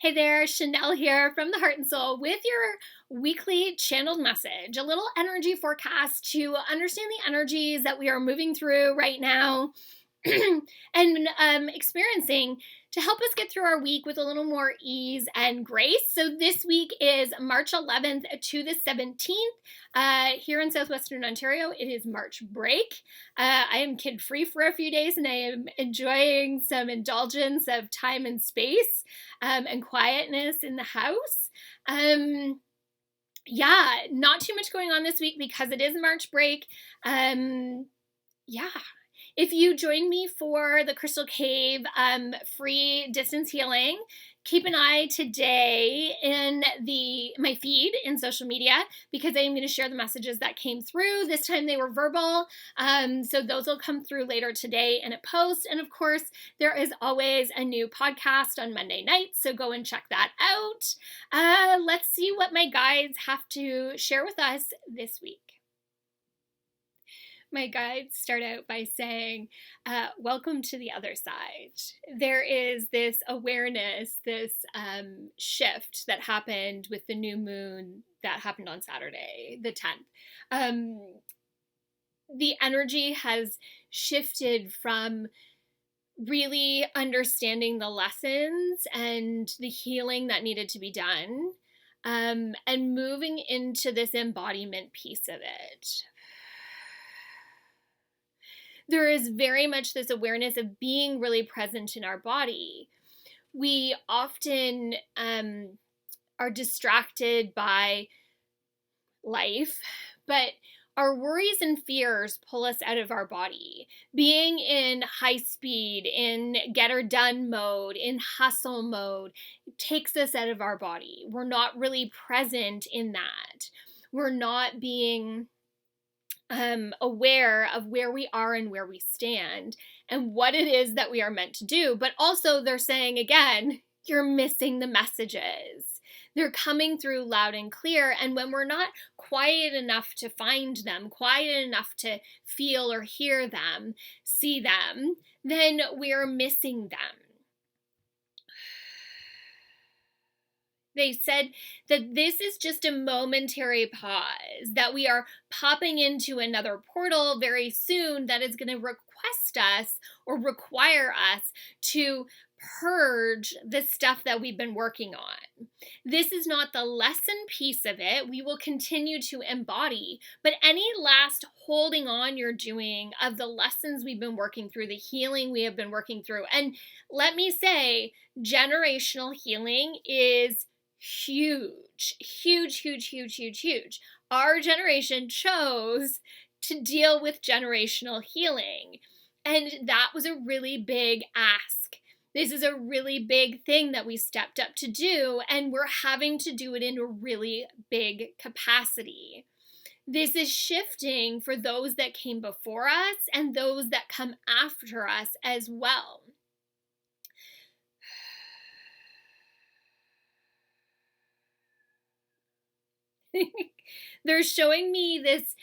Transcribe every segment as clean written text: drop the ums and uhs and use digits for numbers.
Hey there, Shanel here from the Heart and Soul with your weekly channeled message, a little energy forecast to understand the energies that we are moving through right now and experiencing to help us get through our week with a little more ease and grace. So this week is March 11th to the 17th. Here in southwestern Ontario, it is March break. I am kid-free for a few days and I am enjoying some indulgence of time and space and quietness in the house. Not too much going on this week because it is March break. If you join me for the Crystal Cave free distance healing, keep an eye today in my feed in social media because I am going to share the messages that came through. This time they were verbal, so those will come through later today in a post. And of course, there is always a new podcast on Monday nights, so go and check that out. Let's see what my guides have to share with us this week. My guides start out by saying, welcome to the other side. There is this awareness, this shift that happened with the new moon that happened on Saturday, the 10th. The energy has shifted from really understanding the lessons and the healing that needed to be done, and moving into this embodiment piece of it. There is very much this awareness of being really present in our body. We often are distracted by life, but our worries and fears pull us out of our body. Being in high speed, in get her done mode, in hustle mode, takes us out of our body. We're not really present in that. We're not being aware of where we are and where we stand and what it is that we are meant to do. But also they're saying again, you're missing the messages. They're coming through loud and clear. And when we're not quiet enough to find them, quiet enough to feel or hear them, see them, then we're missing them. They said that this is just a momentary pause, that we are popping into another portal very soon that is going to request us or require us to purge the stuff that we've been working on. This is not the lesson piece of it. We will continue to embody, but any last holding on you're doing of the lessons we've been working through, the healing we have been working through. And let me say, generational healing is huge. Our generation chose to deal with generational healing. And that was a really big ask. This is a really big thing that we stepped up to do, and we're having to do it in a really big capacity. This is shifting for those that came before us and those that come after us as well. They're showing me this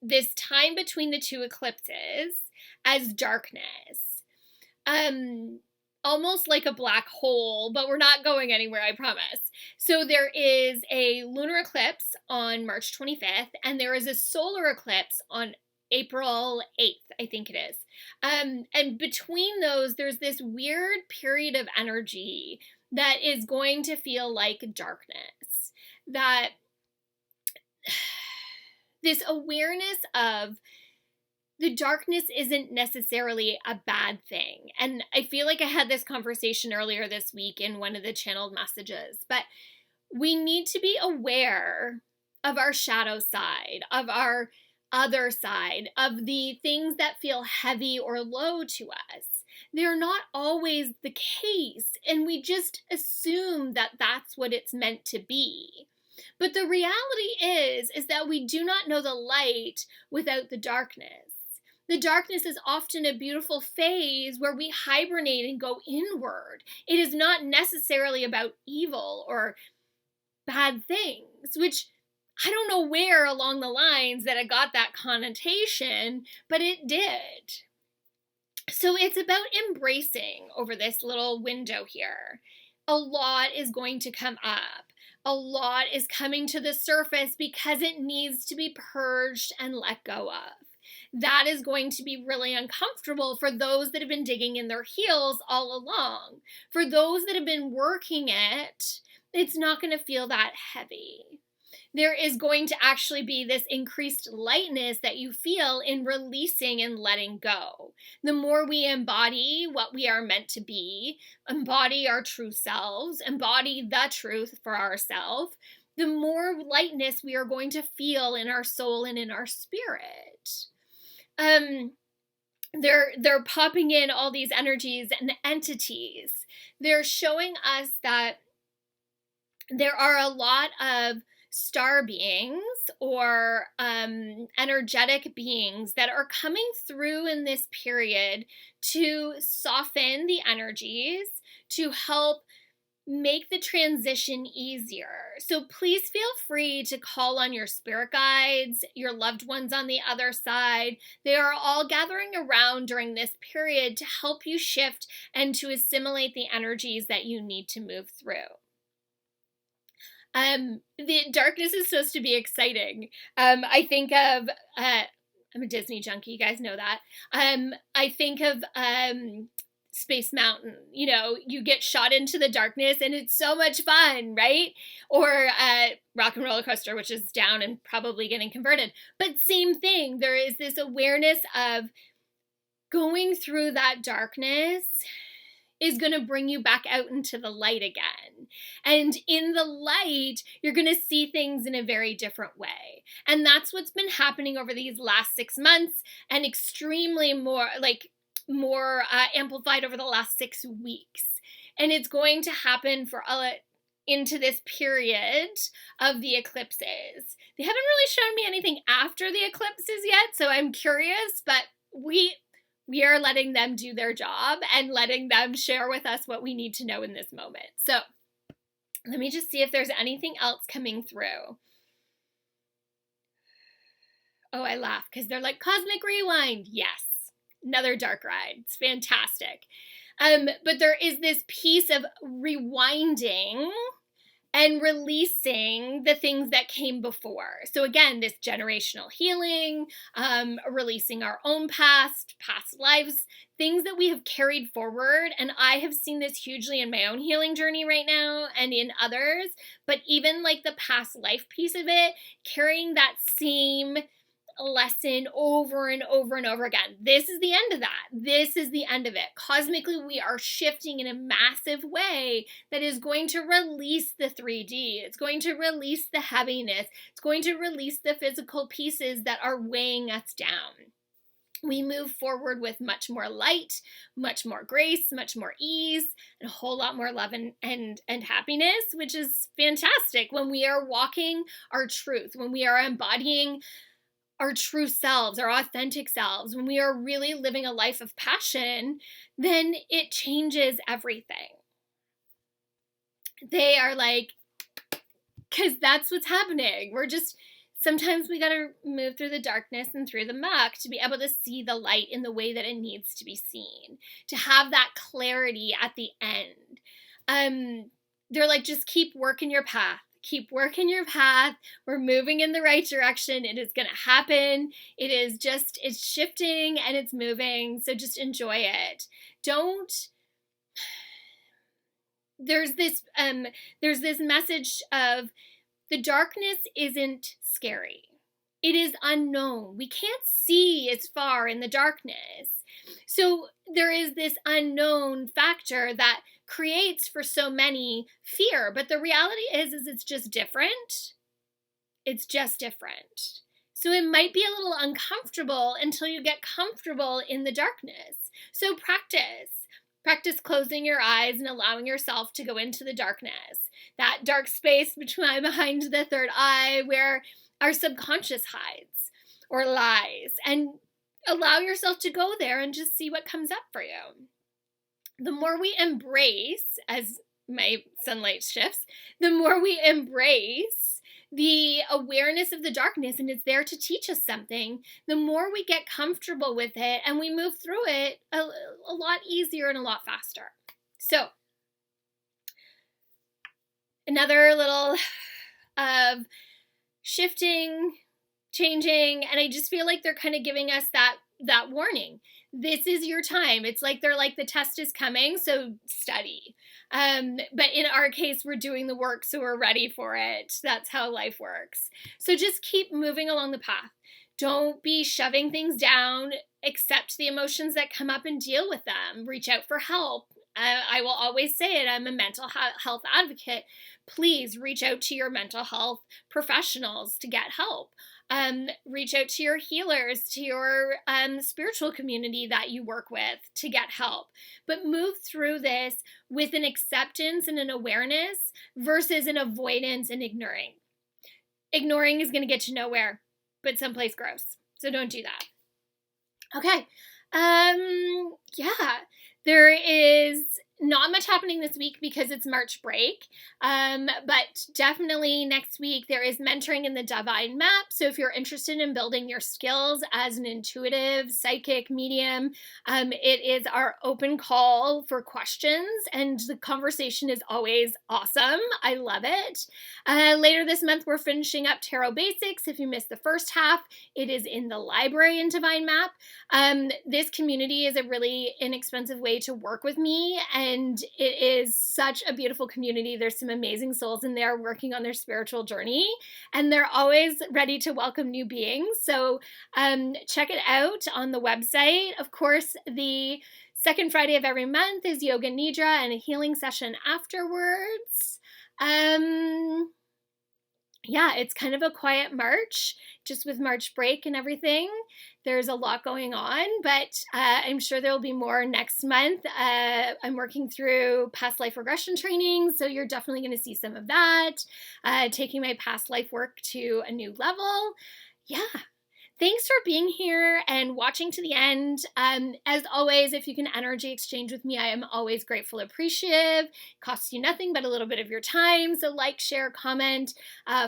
this time between the two eclipses as darkness, almost like a black hole, but we're not going anywhere, I promise. So there is a lunar eclipse on March 25th, and there is a solar eclipse on April 8th, I think it is. And between those, there's this weird period of energy that is going to feel like darkness. That this awareness of the darkness isn't necessarily a bad thing. And I feel like I had this conversation earlier this week in one of the channeled messages, but we need to be aware of our shadow side, of our other side, of the things that feel heavy or low to us. They're not always the case, and we just assume that that's what it's meant to be. But the reality is that we do not know the light without the darkness. The darkness is often a beautiful phase where we hibernate and go inward. It is not necessarily about evil or bad things, which I don't know where along the lines that it got that connotation, but it did. So it's about embracing over this little window here. a lot is going to come up. A lot is coming to the surface because it needs to be purged and let go of. That is going to be really uncomfortable for those that have been digging in their heels all along. For those that have been working it, it's not going to feel that heavy. There is going to actually be this increased lightness that you feel in releasing and letting go. The more we embody what we are meant to be, embody our true selves, embody the truth for ourselves, the more lightness we are going to feel in our soul and in our spirit. They're popping in all these energies and entities. They're showing us that there are a lot of star beings or energetic beings that are coming through in this period to soften the energies, to help make the transition easier. So please feel free to call on your spirit guides, your loved ones on the other side. They are all gathering around during this period to help you shift and to assimilate the energies that you need to move through. The darkness is supposed to be exciting. I think of, I'm a Disney junkie, you guys know that. I think of Space Mountain. You know, you get shot into the darkness and it's so much fun, right? Or Rock and Roller Coaster, which is down and probably getting converted. But same thing, there is this awareness of going through that darkness is going to bring you back out into the light again. And in the light, you're going to see things in a very different way. And that's what's been happening over these last 6 months, and extremely more amplified over the last 6 weeks. And it's going to happen for into this period of the eclipses. They haven't really shown me anything after the eclipses yet, so I'm curious, but we are letting them do their job and letting them share with us what we need to know in this moment. So let me just see if there's anything else coming through. Oh, I laugh because they're like, Cosmic Rewind. Yes, another dark ride. It's fantastic. But there is this piece of rewinding and releasing the things that came before. So again, this generational healing, releasing our own past lives, things that we have carried forward. And I have seen this hugely in my own healing journey right now and in others, but even like the past life piece of it, carrying that same lesson over and over and over again. This is the end of that. This is the end of it. Cosmically, we are shifting in a massive way that is going to release the 3D. It's going to release the heaviness. It's going to release the physical pieces that are weighing us down. We move forward with much more light, much more grace, much more ease, and a whole lot more love and happiness, which is fantastic when we are walking our truth, when we are embodying our true selves, our authentic selves, when we are really living a life of passion, then it changes everything. They are like, because that's what's happening. Sometimes we got to move through the darkness and through the muck to be able to see the light in the way that it needs to be seen, to have that clarity at the end. They're like, just keep working your path. Keep working your path. We're moving in the right direction. It is going to happen. It's shifting and it's moving. So just enjoy it. There's this message of the darkness isn't scary. It is unknown. We can't see as far in the darkness. So there is this unknown factor that creates for so many fear, but the reality is it's just different. It's just different. So it might be a little uncomfortable until you get comfortable in the darkness. So practice closing your eyes and allowing yourself to go into the darkness, that dark space behind the third eye where our subconscious hides or lies, and allow yourself to go there and just see what comes up for you. The more we embrace, as my sunlight shifts, the more we embrace the awareness of the darkness, and it's there to teach us something, the more we get comfortable with it and we move through it a lot easier and a lot faster. So another little of shifting, changing, and I just feel like they're kind of giving us that warning. This is your time. It's like they're like, the test is coming, so study. But in our case, we're doing the work, so we're ready for it. That's how life works. So just keep moving along the path. Don't be shoving things down. Accept the emotions that come up and deal with them. Reach out for help. I will always say it. I'm a mental health advocate. Please reach out to your mental health professionals to get help. Reach out to your healers, to your spiritual community that you work with to get help. But move through this with an acceptance and an awareness versus an avoidance and ignoring. Ignoring is going to get you nowhere, but someplace gross. So don't do that. Okay. Yeah, there is not much happening this week because it's March break, but definitely next week there is mentoring in the Divine Map. So if you're interested in building your skills as an intuitive, psychic, medium, it is our open call for questions, and the conversation is always awesome. I love it. Later this month, we're finishing up Tarot Basics. If you missed the first half, it is in the library in Divine Map. This community is a really inexpensive way to work with me, and it is such a beautiful community. There's some amazing souls in there working on their spiritual journey, and they're always ready to welcome new beings. So check it out on the website. Of course, the second Friday of every month is Yoga Nidra and a healing session afterwards. Yeah, it's kind of a quiet March, just with March break and everything. There's a lot going on, but I'm sure there will be more next month. I'm working through past life regression training, so you're definitely going to see some of that, taking my past life work to a new level. Yeah. Thanks for being here and watching to the end. As always, if you can energy exchange with me, I am always grateful, appreciative. It costs you nothing but a little bit of your time. So like, share, comment,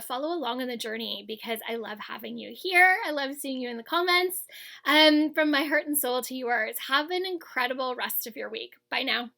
follow along on the journey, because I love having you here. I love seeing you in the comments. From my heart and soul to yours, have an incredible rest of your week. Bye now.